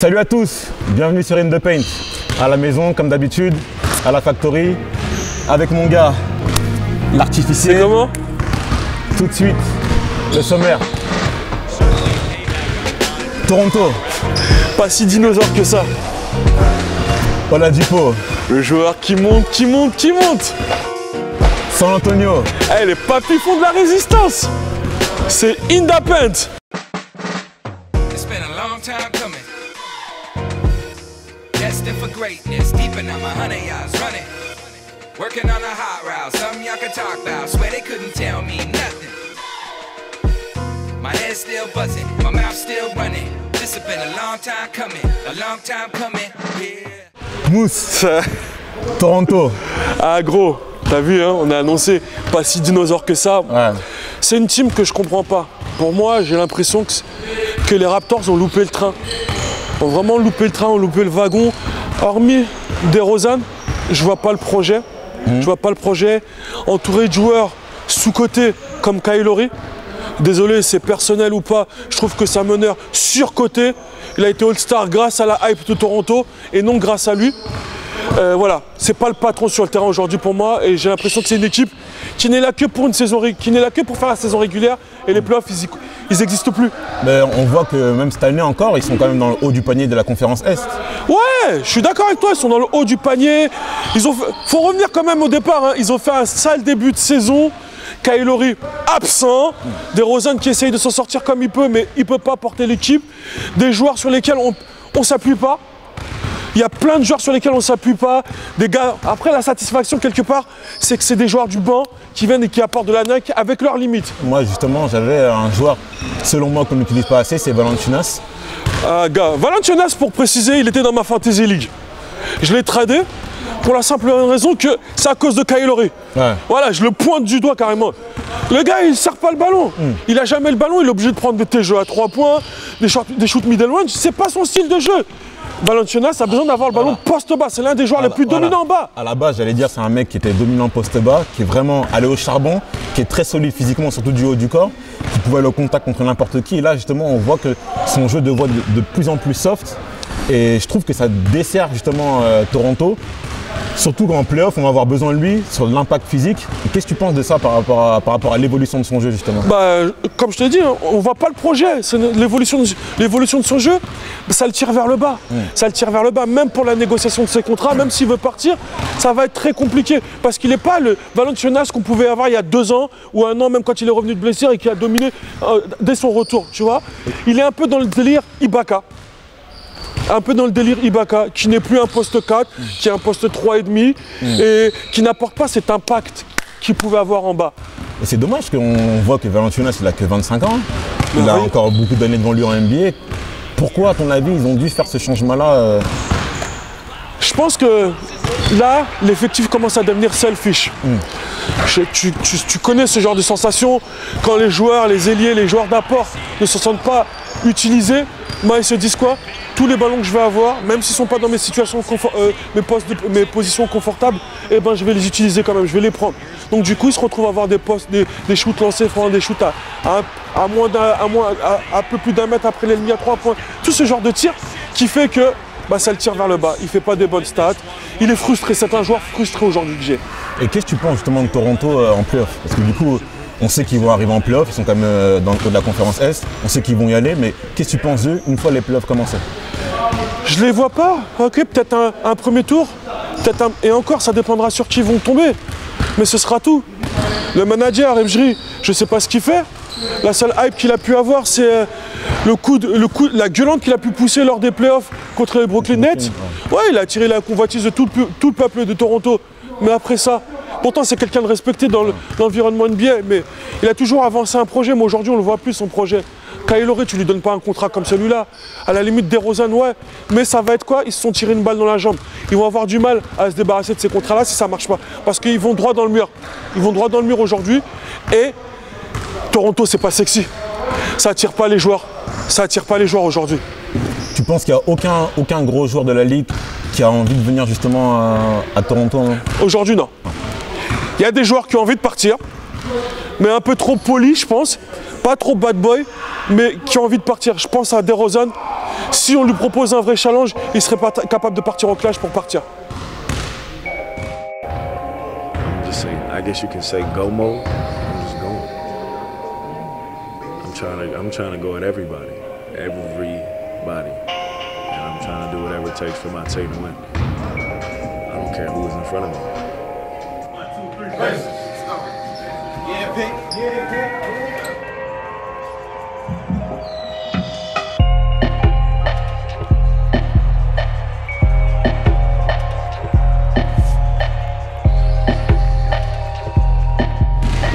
Salut à tous, bienvenue sur In The Paint. À la maison, comme d'habitude, à la factory, avec mon gars, l'artificier. C'est comment? Tout de suite, le sommaire. Toronto. Pas si dinosaure que ça. Oladipo. Le joueur qui monte, qui monte, qui monte. San Antonio. Eh, les papis font de la résistance. C'est In The Paint. It's been a long time coming. Destined for greatness, deep in my honey eyes running. Working on a hot route, something y'all can talk about. Swear they couldn't tell me nothing. My head's still buzzing, my mouth still running. This has been a long time coming, yeah. Mousse. Toronto. Ah gros, t'as vu, hein, on a annoncé pas si dinosaure que ça. Ouais. C'est une team que je comprends pas. Pour moi, j'ai l'impression que les Raptors ont loupé le train. Ont vraiment loupé le train, ont loupé le wagon. Hormis DeRozan, je vois pas le projet. Je vois pas le projet. Entouré de joueurs sous-cotés comme Kyle Lowry. Désolé, c'est personnel ou pas. Je trouve que c'est un meneur surcoté. Il a été All-Star grâce à la hype de Toronto et non grâce à lui. Voilà, c'est pas le patron sur le terrain aujourd'hui pour moi et j'ai l'impression que c'est une équipe qui n'est là que pour une saison, qui n'est là que pour faire la saison régulière et les playoffs ils n'existent plus. Mais on voit que même cette année encore, ils sont quand même dans le haut du panier de la conférence Est. Ouais, je suis d'accord avec toi, ils sont dans le haut du panier. Faut revenir quand même au départ, hein. Ils ont fait un sale début de saison. Kyle Lowry absent, DeRozan qui essaye de s'en sortir comme il peut, mais il ne peut pas porter l'équipe. Des joueurs sur lesquels on ne s'appuie pas. Il y a plein de joueurs sur lesquels on ne s'appuie pas. Des gars, après la satisfaction quelque part, c'est que c'est des joueurs du banc qui viennent et qui apportent de la nique avec leurs limites. Moi justement, j'avais un joueur, selon moi, qu'on n'utilise pas assez, c'est Valanciunas. Valanciunas, pour préciser, il était dans ma Fantasy League. Je l'ai tradé pour la simple raison que c'est à cause de Kyle Lowry. Ouais. Voilà, je le pointe du doigt carrément. Le gars, il ne sert pas le ballon. Il a jamais le ballon, il est obligé de prendre des jeux à 3 points, des shoots middle range. C'est pas son style de jeu. Valanciunas a besoin d'avoir le ballon poste bas. C'est l'un des joueurs les plus dominants en bas. À la base, j'allais dire, c'est un mec qui était dominant poste bas, qui est vraiment allé au charbon, qui est très solide physiquement, surtout du haut du corps, qui pouvait aller au contact contre n'importe qui. Et là, justement, on voit que son jeu devient de plus en plus soft. Et je trouve que ça dessert justement Toronto. Surtout qu'en playoff, on va avoir besoin de lui sur l'impact physique. Qu'est-ce que tu penses de ça par rapport à l'évolution de son jeu justement? Comme je te dis, on ne voit pas le projet. L'évolution de son jeu, ça le tire vers le bas. Ça le tire vers le bas. Même pour la négociation de ses contrats, même s'il veut partir, ça va être très compliqué. Parce qu'il n'est pas le Valanciunas qu'on pouvait avoir il y a 2 ans ou 1 an, même quand il est revenu de blessure et qui a dominé dès son retour. Tu vois, il est un peu dans le délire Ibaka. Qui n'est plus un poste 4, qui est un poste 3,5 et qui n'apporte pas cet impact qu'il pouvait avoir en bas. Et c'est dommage qu'on voit que Valanciunas, il a que 25 ans. Il a encore beaucoup d'années devant lui en NBA. Pourquoi, à ton avis, ils ont dû faire ce changement-là Je pense que là, l'effectif commence à devenir selfish. Tu connais ce genre de sensation quand les joueurs, les ailiers, les joueurs d'apport ne se sentent pas utilisés. Moi, ils se disent quoi? Tous les ballons que je vais avoir, même s'ils ne sont pas dans mes situations mes positions confortables, eh ben, je vais les utiliser quand même, je vais les prendre. Donc du coup, ils se retrouvent à avoir des shoots lancés, des shoots à un peu plus d'1 mètre après l'ennemi à 3 points. Tout ce genre de tir qui fait que ça le tire vers le bas. Il ne fait pas des bonnes stats. Il est frustré. C'est un joueur frustré aujourd'hui que j'ai. Et qu'est-ce que tu penses justement de Toronto en playoff? Parce que du coup, on sait qu'ils vont arriver en playoff, ils sont quand même dans le code de la conférence Est, on sait qu'ils vont y aller, mais qu'est-ce que tu penses d'eux une fois les playoffs commencés? Je les vois pas. Ok, peut-être un premier tour, et encore, ça dépendra sur qui ils vont tomber. Mais ce sera tout. Le manager, Mjri, je sais pas ce qu'il fait. La seule hype qu'il a pu avoir, c'est la gueulante qu'il a pu pousser lors des playoffs contre les Brooklyn Nets. Ouais, il a attiré la convoitise de tout le peuple de Toronto. Mais après ça, pourtant c'est quelqu'un de respecté dans l'environnement NBA, mais il a toujours avancé un projet, mais aujourd'hui on ne le voit plus son projet. Kyle Lowry, tu lui donnes pas un contrat comme celui-là. À la limite DeRozan, ouais, mais ça va être quoi? Ils se sont tirés une balle dans la jambe. Ils vont avoir du mal à se débarrasser de ces contrats-là si ça ne marche pas. Parce qu'ils vont droit dans le mur. Ils vont droit dans le mur aujourd'hui. Et Toronto, c'est pas sexy. Ça attire pas les joueurs. Ça attire pas les joueurs aujourd'hui. Tu penses qu'il n'y a aucun gros joueur de la Ligue qui a envie de venir justement à Toronto? Aujourd'hui, non. Il y a des joueurs qui ont envie de partir, mais un peu trop polis, je pense. Pas trop bad boy, mais qui ont envie de partir. Je pense à DeRozan. Si on lui propose un vrai challenge, il serait pas capable de partir en clash pour partir. I'm just saying, I guess you can say go mode. I'm just going. I'm trying to go at everybody. And I'm trying to do whatever it takes for my team to win. I don't care who is in front of me. 1, 2, 3, let's go. Yeah, pick.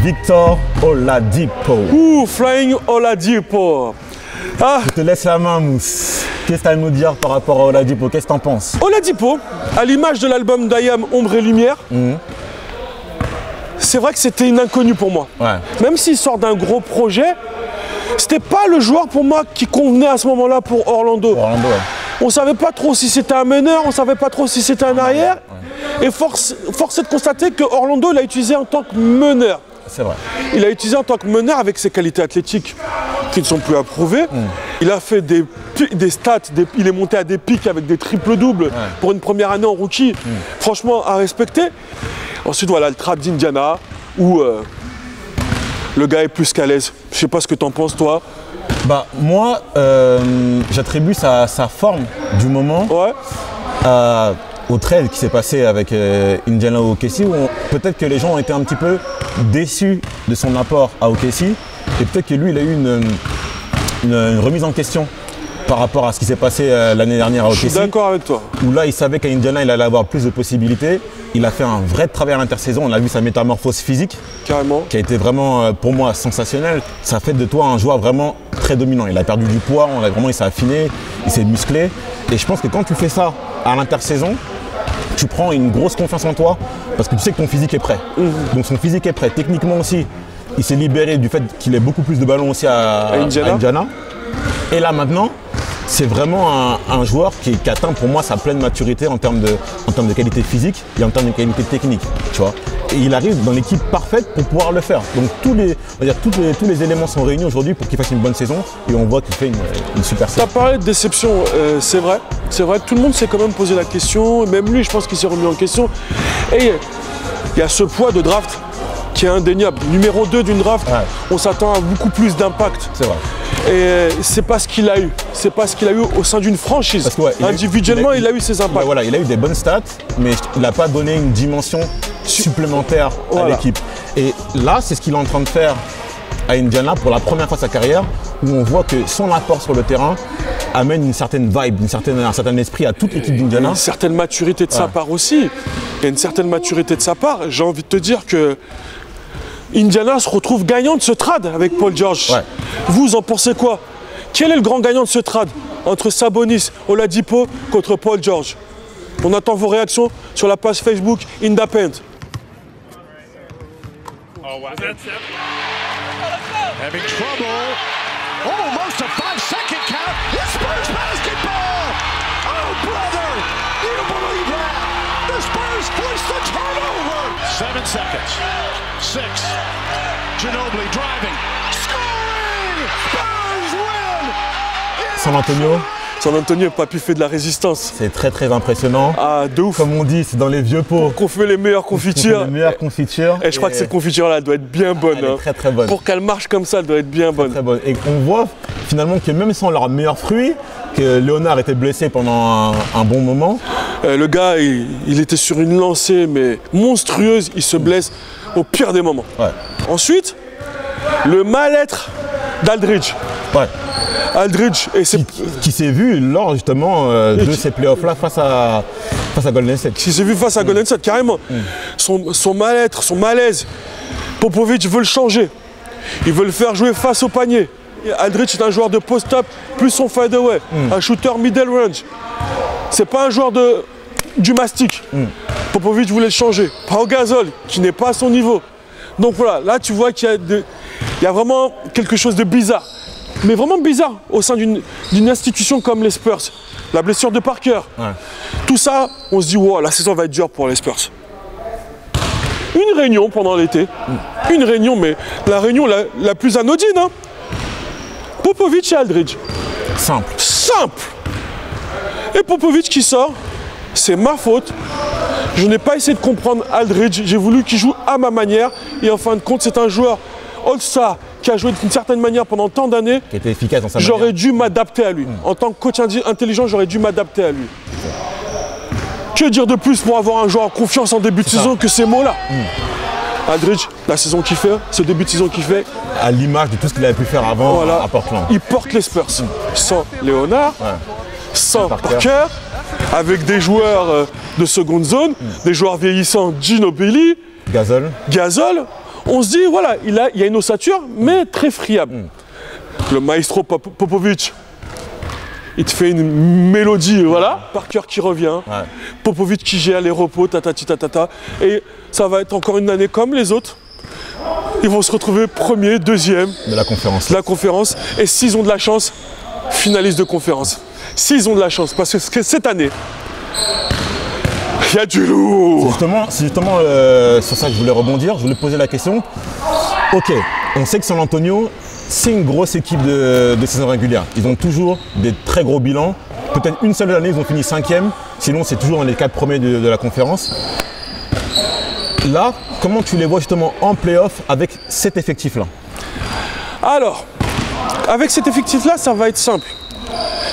Victor Oladipo. Ouh, Flying Oladipo. Ah, Je te laisse la main, Mousse. Qu'est-ce que tu as à nous dire par rapport à Oladipo? Qu'est-ce que tu en penses? Oladipo, à l'image de l'album d'IAM Ombre et Lumière, c'est vrai que c'était une inconnue pour moi. Ouais. Même s'il sort d'un gros projet, c'était pas le joueur pour moi qui convenait à ce moment-là pour Orlando. Orlando, ouais. On savait pas trop si c'était un meneur, on savait pas trop si c'était un arrière. Et force est de constater que Orlando l'a utilisé en tant que meneur. C'est vrai. Il a utilisé en tant que meneur avec ses qualités athlétiques qui ne sont plus à prouver. Il a fait des stats, il est monté à des pics avec des triples-doubles pour une première année en rookie. Franchement, à respecter. Ensuite, voilà, le trap d'Indiana où le gars est plus qu'à l'aise. Je sais pas ce que t'en penses, toi. Bah, moi, j'attribue sa forme du moment au trade qui s'est passé avec Indiana au OKC, où peut-être que les gens ont été un petit peu déçus de son apport à OKC, et peut-être que lui, il a eu une remise en question par rapport à ce qui s'est passé l'année dernière à OKC. Je suis d'accord avec toi. Où là, il savait qu'à Indiana, il allait avoir plus de possibilités. Il a fait un vrai travail à l'intersaison. On a vu sa métamorphose physique, Carrément. qui a été vraiment, pour moi, sensationnelle. Ça fait de toi un joueur vraiment très dominant. Il a perdu du poids, il s'est affiné, il s'est musclé. Et je pense que quand tu fais ça à l'intersaison, tu prends une grosse confiance en toi parce que tu sais que ton physique est prêt. Donc son physique est prêt. Techniquement aussi, il s'est libéré du fait qu'il ait beaucoup plus de ballons aussi à Indiana. Et là maintenant, c'est vraiment un joueur qui atteint pour moi sa pleine maturité en termes de qualité physique et en termes de qualité technique. Tu vois. Et il arrive dans l'équipe parfaite pour pouvoir le faire. Donc tous les éléments sont réunis aujourd'hui pour qu'il fasse une bonne saison et on voit qu'il fait une super Tu as saison. parlé de déception, c'est vrai. C'est vrai, tout le monde s'est quand même posé la question. Même lui, je pense qu'il s'est remis en question. Et il y a ce poids de draft qui est indéniable. Numéro 2 d'une draft, on s'attend à beaucoup plus d'impact. C'est vrai. Et c'est pas ce qu'il a eu. C'est pas ce qu'il a eu au sein d'une franchise. Parce que, ouais, individuellement, il a eu ses impacts. Voilà, il a eu des bonnes stats, mais il n'a pas donné une dimension supplémentaire à l'équipe. Et là, c'est ce qu'il est en train de faire à Indiana pour la première fois de sa carrière, où on voit que son apport sur le terrain amène une certaine vibe, un certain esprit à toute l'équipe d'Indiana. Une certaine maturité de sa part aussi. Il y a une certaine maturité de sa part. J'ai envie de te dire que Indiana se retrouve gagnant de ce trade avec Paul George. Ouais. Vous en pensez quoi? Quel est le grand gagnant de ce trade entre Sabonis, Oladipo contre Paul George? On attend vos réactions sur la page Facebook Indapend. Having trouble. Almost a 5-second count. The Spurs basketball. Oh, brother. Do you believe that? The Spurs force the turnover. 7 seconds. 6. Ginobili driving. Scoring. Spurs win. San Antonio, San Antonio n'a pas pu faire de la résistance. c'est très très impressionnant. Ah, de ouf. Comme on dit, c'est dans les vieux pots Qu'on fait les meilleures confitures. les meilleures confitures. Et je crois que cette confiture-là, elle doit être bien bonne. Elle est très très bonne. Pour qu'elle marche comme ça, elle doit être bien bonne. Très bonne. Et on voit finalement que même sans leurs meilleurs fruits, que Léonard était blessé pendant un bon moment. Le gars, il était sur une lancée, mais monstrueuse. Il se blesse au pire des moments. Ouais. Ensuite, le mal-être d'Aldridge. Ouais. Aldridge et ses... Qui s'est vu lors justement de ces playoffs-là face à Golden State. Qui s'est vu face à Golden State, carrément. Son mal-être, son malaise. Popovic veut le changer. Il veut le faire jouer face au panier. Aldridge est un joueur de post-up plus son fadeaway. Un shooter middle range. C'est pas un joueur du mastic. Popovic voulait le changer. Pau Gasol, qui n'est pas à son niveau. Donc voilà, là tu vois qu'il y a vraiment quelque chose de bizarre. Mais vraiment bizarre au sein d'une institution comme les Spurs. La blessure de Parker. Ouais. Tout ça, on se dit, wow, la saison va être dure pour les Spurs. Une réunion pendant l'été. Une réunion, mais la réunion la plus anodine. Hein. Popovic et Aldridge. Simple. Simple. Et Popovic qui sort, c'est ma faute. Je n'ai pas essayé de comprendre Aldridge, j'ai voulu qu'il joue à ma manière. Et en fin de compte, c'est un joueur All-Star qui a joué d'une certaine manière pendant tant d'années. Qui était efficace dans sa J'aurais manière. dû m'adapter à lui. En tant que coach intelligent, j'aurais dû m'adapter à lui. Que dire de plus pour avoir un joueur en confiance en début de saison que ces mots-là? Aldridge, la saison qu'il fait, ce début de saison qu'il fait, À l'image de tout ce qu'il avait pu faire avant voilà, à Portland. il porte les Spurs. Sans Leonard, sans Parker, avec des joueurs de seconde zone, des joueurs vieillissants, Ginobili, Gasol. On se dit, voilà, il y a une ossature, mais très friable. Le maestro Popovic, il te fait une mélodie, voilà. Parker qui revient, Popovic qui gère les repos, tatati tatata. Et ça va être encore une année comme les autres. Ils vont se retrouver premier, deuxième de la conférence. Et s'ils ont de la chance, finalistes de conférence. S'ils ont de la chance, parce que cette année, il y a du lourd. C'est justement sur ça que je voulais rebondir. Je voulais poser la question. Ok, on sait que San Antonio, c'est une grosse équipe de saison régulière. Ils ont toujours des très gros bilans. Peut-être une seule année, ils ont fini 5e. Sinon, c'est toujours dans les 4 premiers de la conférence. Là, comment tu les vois justement en play-off avec cet effectif-là? Alors, avec cet effectif-là, ça va être simple.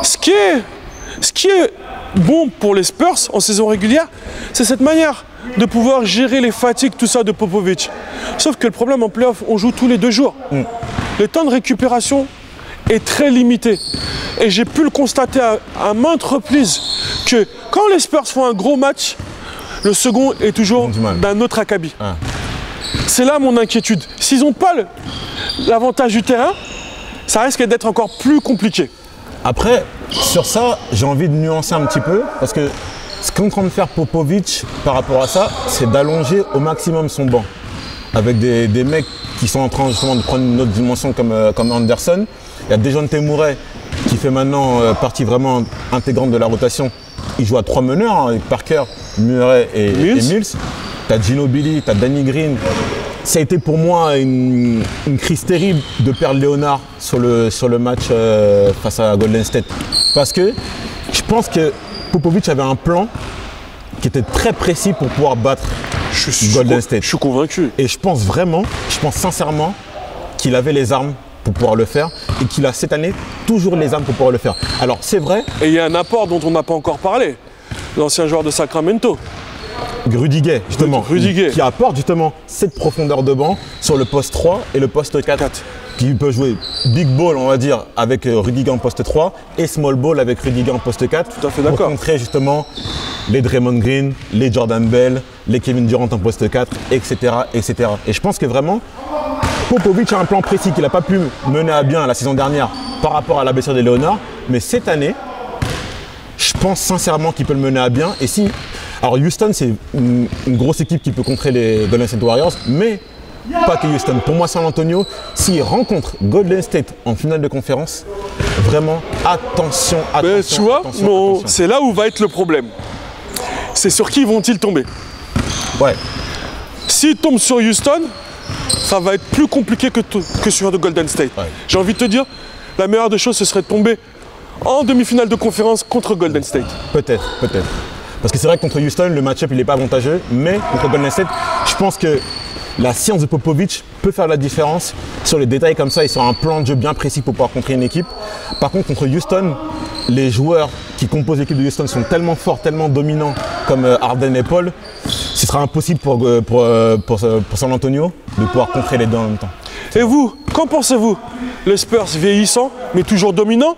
Ce qui est bon pour les Spurs en saison régulière, c'est cette manière de pouvoir gérer les fatigues, tout ça de Popovic. Sauf que le problème en play-off, on joue tous les 2 jours. Le temps de récupération est très limité. Et j'ai pu le constater à maintes reprises que quand les Spurs font un gros match, le second est toujours d'un autre acabit. C'est là mon inquiétude. S'ils n'ont pas l'avantage du terrain, ça risque d'être encore plus compliqué. Après, sur ça, j'ai envie de nuancer un petit peu, parce que ce qu'est en train de faire Popovic par rapport à ça, c'est d'allonger au maximum son banc. Avec des mecs qui sont en train justement de prendre une autre dimension comme Anderson. Il y a Dejounte Murray qui fait maintenant partie vraiment intégrante de la rotation. Il joue à 3 meneurs, avec Parker, Murray et Mills. Tu as Ginobili, tu as Danny Green. Ça a été pour moi une crise terrible de perdre Leonard sur le match face à Golden State. Parce que je pense que Popovic avait un plan qui était très précis pour pouvoir battre Golden State. Je suis convaincu. Et je pense sincèrement qu'il avait les armes pour pouvoir le faire et qu'il a cette année toujours les armes pour pouvoir le faire. Alors c'est vrai. Et il y a un apport dont on n'a pas encore parlé. L'ancien joueur de Sacramento. Rudy Gay, justement, Gay. Qui apporte justement cette profondeur de banc sur le poste 3 et le poste 4. Qui peut jouer big ball, on va dire, avec Rudy Gay en poste 3 et small ball avec Rudy Gay en poste 4. Tout à fait d'accord. Pour contrer justement les Draymond Green, les Jordan Bell, les Kevin Durant en poste 4, etc., etc. Et je pense que vraiment, Popovic a un plan précis qu'il n'a pas pu mener à bien la saison dernière par rapport à la blessure de Leonard. Mais cette année, je pense sincèrement qu'il peut le mener à bien. Et si, alors Houston, c'est une grosse équipe qui peut contrer les Golden State Warriors, mais pas que Houston. Pour moi, San Antonio, s'il rencontre Golden State en finale de conférence, vraiment attention, Mais tu vois, non, c'est là où va être le problème. C'est sur qui vont-ils tomber? Ouais. S'ils tombent sur Houston, ça va être plus compliqué que sur de Golden State. Ouais. J'ai envie de te dire, la meilleure des choses, ce serait de tomber en demi-finale de conférence contre Golden State. Peut-être. Parce que c'est vrai que contre Houston, le match-up il n'est pas avantageux, mais contre Golden State, je pense que la science de Popovic peut faire la différence sur les détails comme ça et sur un plan de jeu bien précis pour pouvoir contrer une équipe. Par contre, contre Houston, les joueurs qui composent l'équipe de Houston sont tellement forts, tellement dominants comme Harden et Paul, ce sera impossible pour San Antonio de pouvoir contrer les deux en même temps. Et vous, qu'en pensez-vous? Les Spurs vieillissants, mais toujours dominants?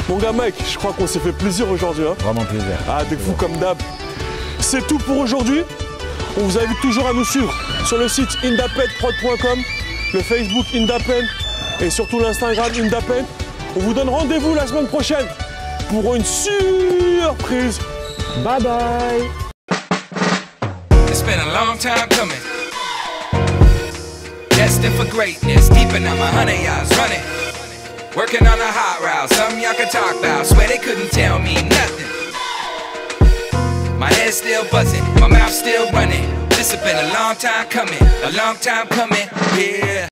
Mon gars Mike, je crois qu'on s'est fait plaisir aujourd'hui. Hein. Vraiment plaisir. Ah, des fous comme d'hab. C'est tout pour aujourd'hui. On vous invite toujours à nous suivre sur le site indapendprod.com, le Facebook Indapend et surtout l'Instagram Indapend. On vous donne rendez-vous la semaine prochaine pour une surprise. Bye bye. It's been a long time coming. Destined for greatness, keeping on my 100 yards running. Working on a hot route, something y'all can talk about. Swear they couldn't tell me nothing. My head's still buzzing, my mouth still running. This has been a long time coming, yeah.